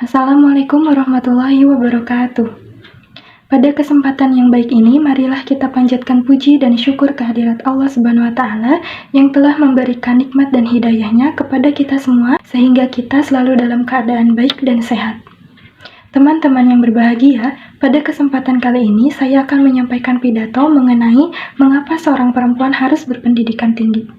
Assalamualaikum warahmatullahi wabarakatuh. Pada kesempatan yang baik ini, marilah kita panjatkan puji dan syukur kehadirat Allah Subhanahu wa Ta'ala yang telah memberikan nikmat dan hidayahnya kepada kita semua, sehingga kita selalu dalam keadaan baik dan sehat. Teman-teman yang berbahagia, pada kesempatan kali ini saya akan menyampaikan pidato mengenai mengapa seorang perempuan harus berpendidikan tinggi.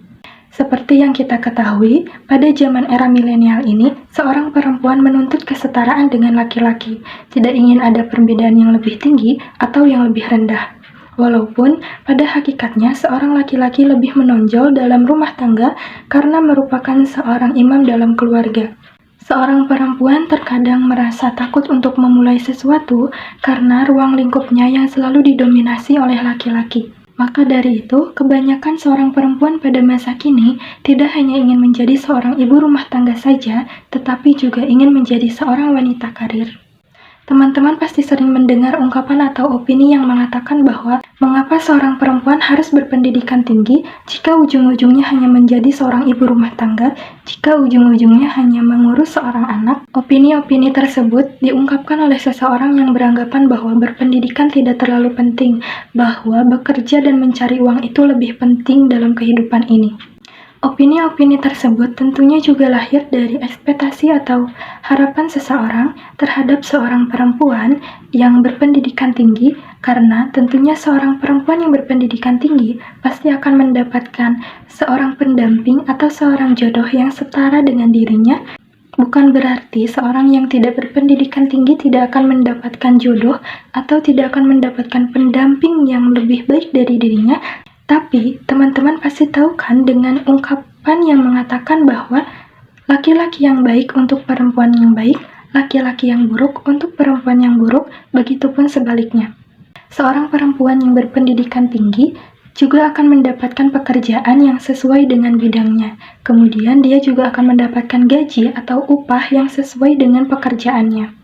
Seperti yang kita ketahui, pada zaman era milenial ini, seorang perempuan menuntut kesetaraan dengan laki-laki, tidak ingin ada perbedaan yang lebih tinggi atau yang lebih rendah. Walaupun pada hakikatnya seorang laki-laki lebih menonjol dalam rumah tangga karena merupakan seorang imam dalam keluarga. Seorang perempuan terkadang merasa takut untuk memulai sesuatu karena ruang lingkupnya yang selalu didominasi oleh laki-laki. Maka dari itu, kebanyakan seorang perempuan pada masa kini tidak hanya ingin menjadi seorang ibu rumah tangga saja, tetapi juga ingin menjadi seorang wanita karir. Teman-teman pasti sering mendengar ungkapan atau opini yang mengatakan bahwa mengapa seorang perempuan harus berpendidikan tinggi jika ujung-ujungnya hanya menjadi seorang ibu rumah tangga, jika ujung-ujungnya hanya mengurus seorang anak. Opini-opini tersebut diungkapkan oleh seseorang yang beranggapan bahwa berpendidikan tidak terlalu penting, bahwa bekerja dan mencari uang itu lebih penting dalam kehidupan ini. Opini-opini tersebut tentunya juga lahir dari ekspektasi atau harapan seseorang terhadap seorang perempuan yang berpendidikan tinggi, karena tentunya seorang perempuan yang berpendidikan tinggi pasti akan mendapatkan seorang pendamping atau seorang jodoh yang setara dengan dirinya. Bukan berarti seorang yang tidak berpendidikan tinggi tidak akan mendapatkan jodoh atau tidak akan mendapatkan pendamping yang lebih baik dari dirinya. Tapi, teman-teman pasti tahu kan dengan ungkapan yang mengatakan bahwa laki-laki yang baik untuk perempuan yang baik, laki-laki yang buruk untuk perempuan yang buruk, begitupun sebaliknya. Seorang perempuan yang berpendidikan tinggi juga akan mendapatkan pekerjaan yang sesuai dengan bidangnya. Kemudian dia juga akan mendapatkan gaji atau upah yang sesuai dengan pekerjaannya.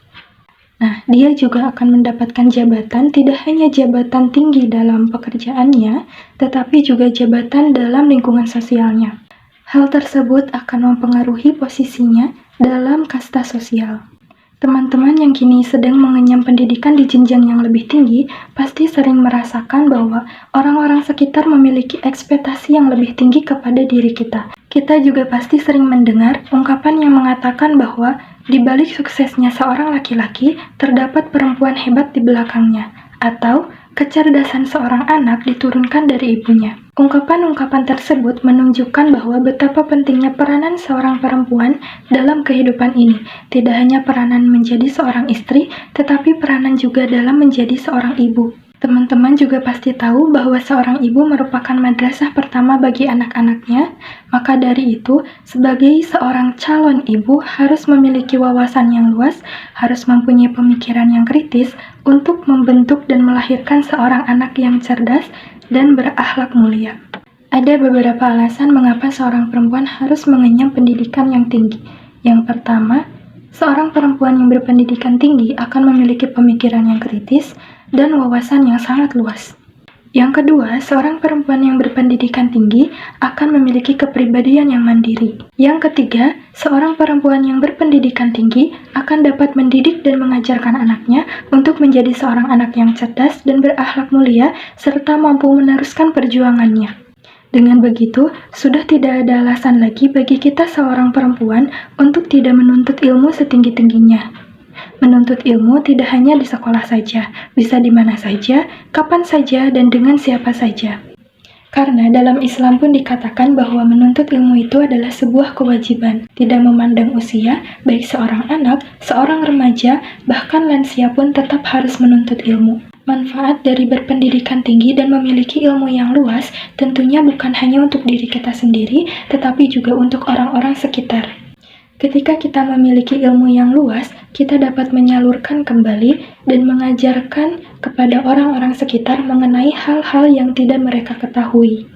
Nah, dia juga akan mendapatkan jabatan, tidak hanya jabatan tinggi dalam pekerjaannya, tetapi juga jabatan dalam lingkungan sosialnya. Hal tersebut akan mempengaruhi posisinya dalam kasta sosial. Teman-teman yang kini sedang mengenyam pendidikan di jenjang yang lebih tinggi, pasti sering merasakan bahwa orang-orang sekitar memiliki ekspektasi yang lebih tinggi kepada diri kita. Kita juga pasti sering mendengar ungkapan yang mengatakan bahwa di balik suksesnya seorang laki-laki, terdapat perempuan hebat di belakangnya, atau kecerdasan seorang anak diturunkan dari ibunya. Ungkapan-ungkapan tersebut menunjukkan bahwa betapa pentingnya peranan seorang perempuan dalam kehidupan ini. Tidak hanya peranan menjadi seorang istri, tetapi peranan juga dalam menjadi seorang ibu. Teman-teman juga pasti tahu bahwa seorang ibu merupakan madrasah pertama bagi anak-anaknya, maka dari itu, sebagai seorang calon ibu harus memiliki wawasan yang luas, harus mempunyai pemikiran yang kritis untuk membentuk dan melahirkan seorang anak yang cerdas dan berakhlak mulia. Ada beberapa alasan mengapa seorang perempuan harus mengenyam pendidikan yang tinggi. Yang pertama, seorang perempuan yang berpendidikan tinggi akan memiliki pemikiran yang kritis dan wawasan yang sangat luas. Yang kedua, seorang perempuan yang berpendidikan tinggi akan memiliki kepribadian yang mandiri. Yang ketiga, seorang perempuan yang berpendidikan tinggi akan dapat mendidik dan mengajarkan anaknya untuk menjadi seorang anak yang cerdas dan berakhlak mulia, serta mampu meneruskan perjuangannya. Dengan begitu, sudah tidak ada alasan lagi bagi kita seorang perempuan untuk tidak menuntut ilmu setinggi-tingginya. Menuntut ilmu tidak hanya di sekolah saja, bisa di mana saja, kapan saja, dan dengan siapa saja. Karena dalam Islam pun dikatakan bahwa menuntut ilmu itu adalah sebuah kewajiban, tidak memandang usia, baik seorang anak, seorang remaja, bahkan lansia pun tetap harus menuntut ilmu. Manfaat dari berpendidikan tinggi dan memiliki ilmu yang luas tentunya bukan hanya untuk diri kita sendiri, tetapi juga untuk orang-orang sekitar. Ketika kita memiliki ilmu yang luas, kita dapat menyalurkan kembali dan mengajarkan kepada orang-orang sekitar mengenai hal-hal yang tidak mereka ketahui.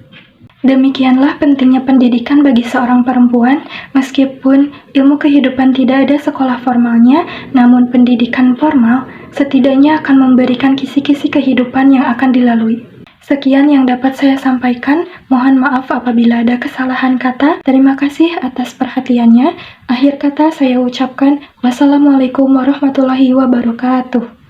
Demikianlah pentingnya pendidikan bagi seorang perempuan, meskipun ilmu kehidupan tidak ada sekolah formalnya, namun pendidikan formal setidaknya akan memberikan kisi-kisi kehidupan yang akan dilalui. Sekian yang dapat saya sampaikan. Mohon maaf apabila ada kesalahan kata. Terima kasih atas perhatiannya. Akhir kata saya ucapkan wassalamualaikum warahmatullahi wabarakatuh.